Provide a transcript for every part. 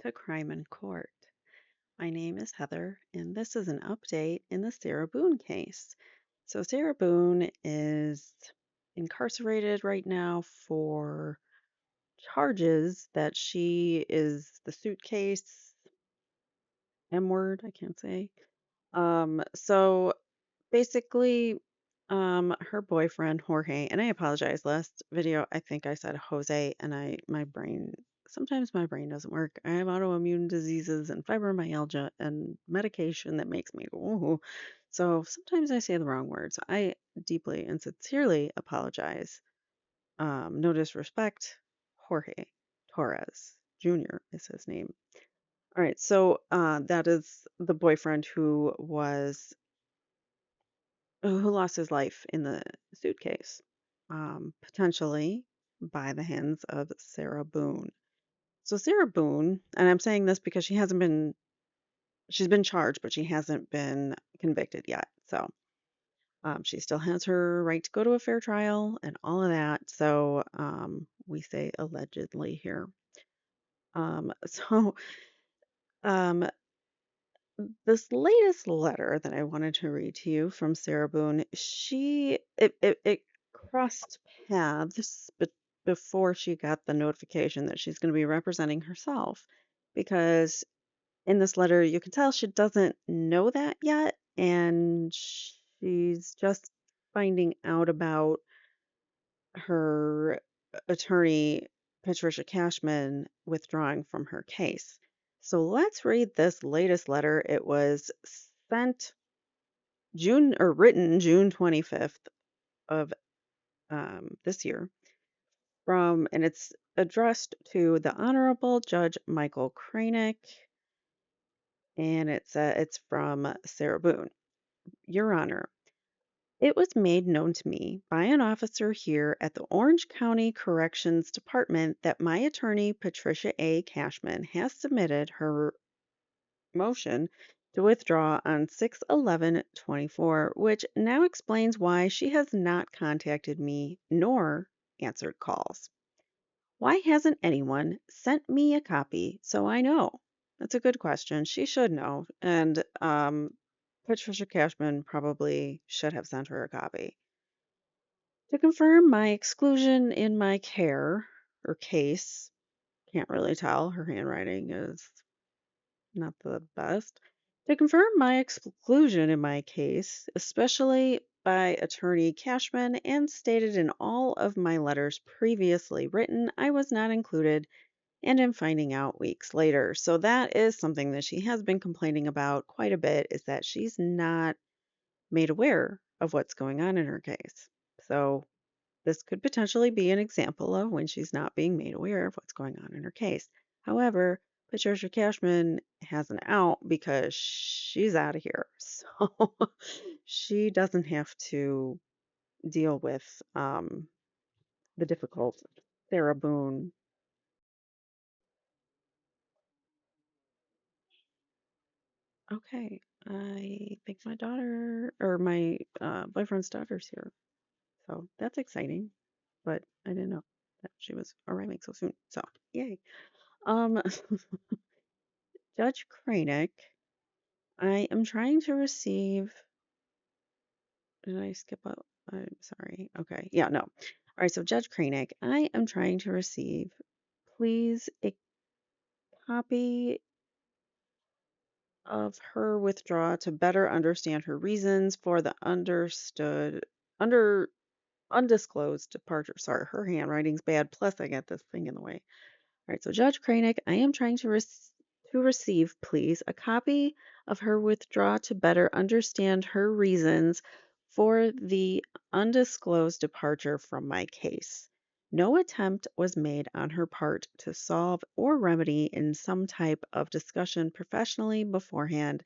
to Crime in Court. My name is Heather, and this is an update in the Sarah Boone case. So, Sarah Boone is incarcerated right now for charges that she is the suitcase M word, I can't say. So basically, her boyfriend Jorge, and I apologize. Last video, I think I said Jose, and my brain sometimes my brain doesn't work. I have autoimmune diseases and fibromyalgia and medication that makes me go. Ooh. So sometimes I say the wrong words. I deeply and sincerely apologize. No disrespect, Jorge Torres Jr. is his name. All right, so that is the boyfriend who lost his life in the suitcase, potentially by the hands of Sarah Boone. So Sarah Boone, and I'm saying this because she's been charged, but she hasn't been convicted yet. So she still has her right to go to a fair trial and all of that. So we say allegedly here. So um, this latest letter that I wanted to read to you from Sarah Boone, it crossed paths before she got the notification that she's going to be representing herself, because in this letter you can tell she doesn't know that yet, and she's just finding out about her attorney, Patricia Cashman, withdrawing from her case. So let's read this latest letter. It was sent written June 25th of this year and it's addressed to the Honorable Judge Michael Kranick, and it's from Sarah Boone. Your Honor, it was made known to me by an officer here at the Orange County Corrections Department that my attorney, Patricia A. Cashman, has submitted her motion to withdraw on 6/11/24, which now explains why she has not contacted me nor answered calls. Why hasn't anyone sent me a copy so I know? That's a good question. She should know. And Patricia Cashman probably should have sent her a copy. To confirm my exclusion in my care or case, can't really tell. Her handwriting is not the best. To confirm my exclusion in my case, especially by attorney Cashman and stated in all of my letters previously written, I was not included and am finding out weeks later. So that is something that she has been complaining about quite a bit, is that she's not made aware of what's going on in her case. So this could potentially be an example of when she's not being made aware of what's going on in her case. However, Patricia Cashman has an out because she's out of here. So she doesn't have to deal with the difficult Sarah Boone. Okay, I think my daughter or my boyfriend's daughter's here. So that's exciting, but I didn't know that she was arriving so soon. So yay. Um, Judge Kranick, I am trying to receive. Did I skip up? I'm sorry. Okay. Yeah, no. All right. So, Judge Kranick, I am trying to receive, please, a copy of her withdrawal to better understand her reasons for the under undisclosed departure. Sorry, her handwriting's bad. Plus, I got this thing in the way. All right, so Judge Kranick, I am trying to receive, please, a copy of her withdrawal to better understand her reasons for the undisclosed departure from my case. No attempt was made on her part to solve or remedy in some type of discussion professionally beforehand.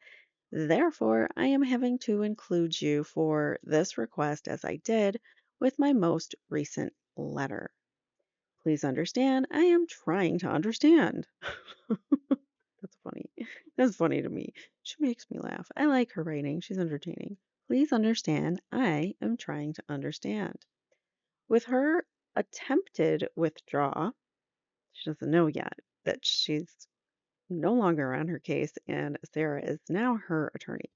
Therefore, I am having to include you for this request as I did with my most recent letter. Please understand, I am trying to understand. That's funny. That's funny to me. She makes me laugh. I like her writing. She's entertaining. Please understand, I am trying to understand. With her attempted withdrawal, she doesn't know yet that she's no longer on her case, and Sarah is now her attorney.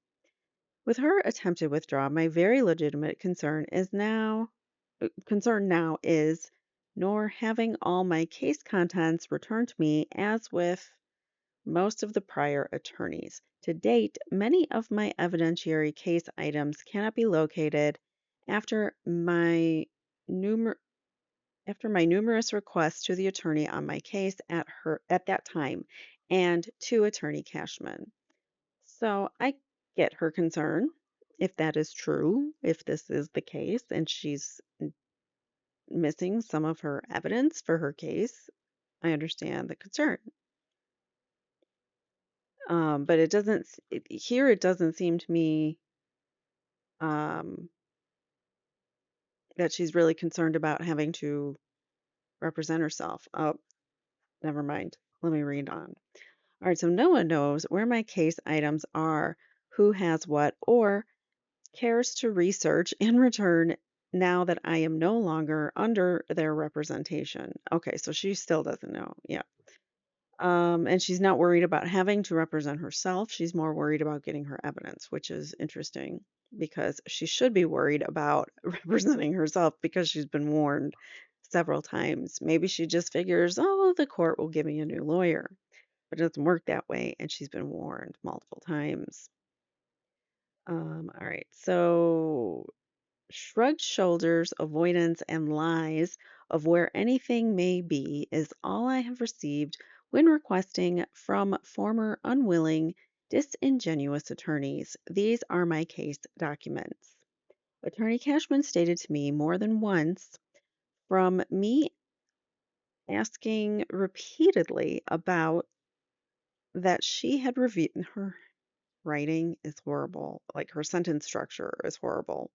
With her attempted withdrawal, my very legitimate concern now is nor having all my case contents returned to me as with most of the prior attorneys. To date, many of my evidentiary case items cannot be located after my numer- after my numerous requests to the attorney on my case at that time and to Attorney Cashman. So I get her concern if that is true, if this is the case, and she's missing some of her evidence for her case. I understand the concern. But here it doesn't seem to me um, that she's really concerned about having to represent herself. Oh, never mind. Let me read on. All right, so no one knows where my case items are, who has what, or cares to research and return now that I am no longer under their representation. Okay, so she still doesn't know. Yeah. And she's not worried about having to represent herself. She's more worried about getting her evidence, which is interesting because she should be worried about representing herself because she's been warned several times. Maybe she just figures, oh, the court will give me a new lawyer. But it doesn't work that way, and she's been warned multiple times. All right, so shrugged shoulders, avoidance, and lies of where anything may be is all I have received when requesting from former unwilling, disingenuous attorneys. These are my case documents. Attorney Cashman stated to me more than once from me asking repeatedly about that she had reviewed her writing is horrible. Like her sentence structure is horrible.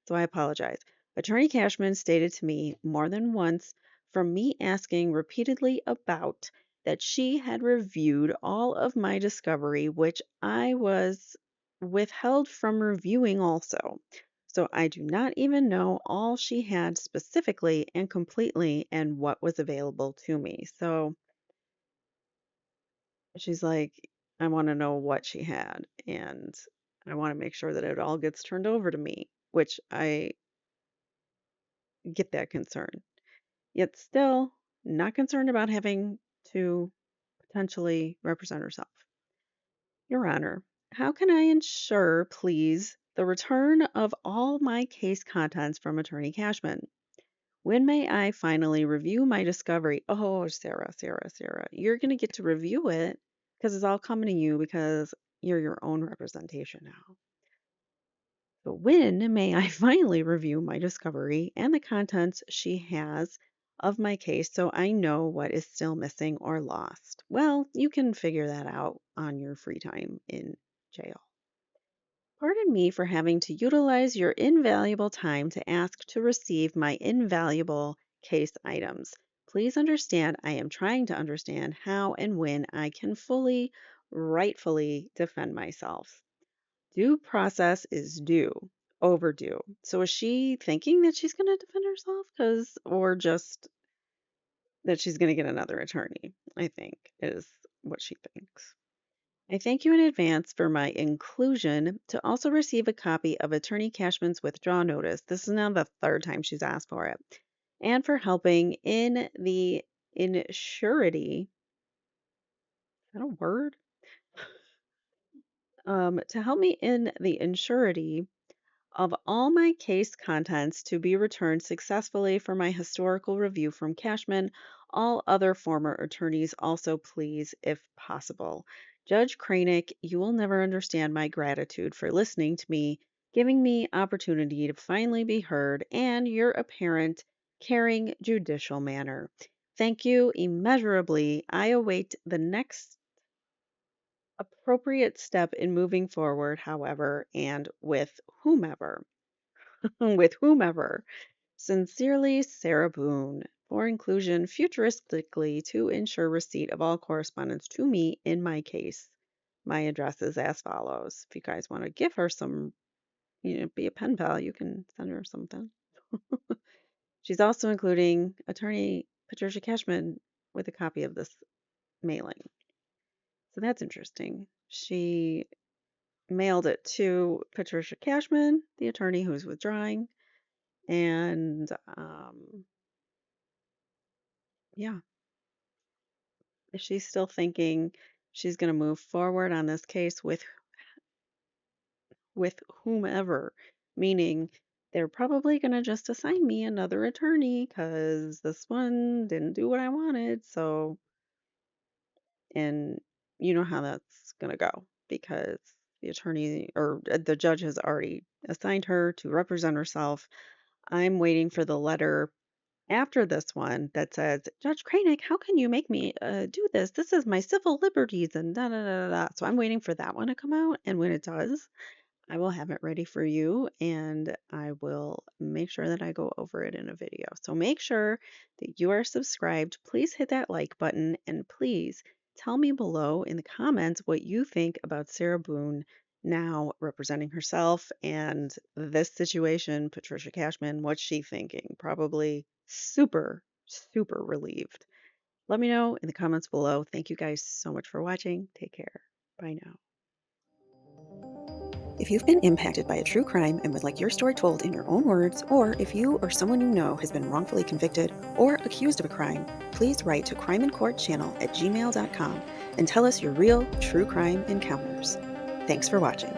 So I apologize. Attorney Cashman stated to me more than once from me asking repeatedly about that she had reviewed all of my discovery, which I was withheld from reviewing also. So I do not even know all she had specifically and completely and what was available to me. So she's like, I want to know what she had, and I want to make sure that it all gets turned over to me, which I get that concern. Yet still not concerned about having to potentially represent herself. Your Honor, how can I ensure, please, the return of all my case contents from Attorney Cashman? When may I finally review my discovery? Oh, Sarah, you're going to get to review it because it's all coming to you because you're your own representation now. But when may I finally review my discovery and the contents she has of my case so I know what is still missing or lost? Well, you can figure that out on your free time in jail. Pardon me for having to utilize your invaluable time to ask to receive my invaluable case items. Please understand I am trying to understand how and when I can fully, rightfully defend myself. Due process is due, overdue. So is she thinking that she's going to defend herself or just that she's going to get another attorney? I think is what she thinks. I thank you in advance for my inclusion to also receive a copy of Attorney Cashman's withdrawal notice. This is now the third time she's asked for it. And for helping in the insurity. Is that a word? To help me in the insurity of all my case contents to be returned successfully for my historical review from Cashman. All other former attorneys also please, if possible. Judge Cranick, you will never understand my gratitude for listening to me, giving me opportunity to finally be heard, and your apparent, caring, judicial manner. Thank you immeasurably. I await the next appropriate step in moving forward, however, and with whomever. with whomever. Sincerely, Sarah Boone. For inclusion futuristically to ensure receipt of all correspondence to me in my case. My address is as follows. If you guys want to give her some, be a pen pal, you can send her something. She's also including attorney Patricia Cashman with a copy of this mailing. So that's interesting. She mailed it to Patricia Cashman, the attorney who's withdrawing, and yeah, if she's still thinking she's going to move forward on this case with whomever, meaning they're probably going to just assign me another attorney because this one didn't do what I wanted. So, and you know how that's going to go because the attorney or the judge has already assigned her to represent herself. I'm waiting for the letter after this one that says, Judge Cranick, how can you make me do this? This is my civil liberties and da da da da. Da." So I'm waiting for that one to come out. And when it does, I will have it ready for you and I will make sure that I go over it in a video. So make sure that you are subscribed. Please hit that like button and please tell me below in the comments what you think about Sarah Boone now representing herself and this situation, Patricia Cashman, what's she thinking? Probably super, super relieved. Let me know in the comments below. Thank you guys so much for watching. Take care. Bye now. If you've been impacted by a true crime and would like your story told in your own words, or if you or someone you know has been wrongfully convicted or accused of a crime, please write to crimeincourtchannel@gmail.com and tell us your real true crime encounters. Thanks for watching.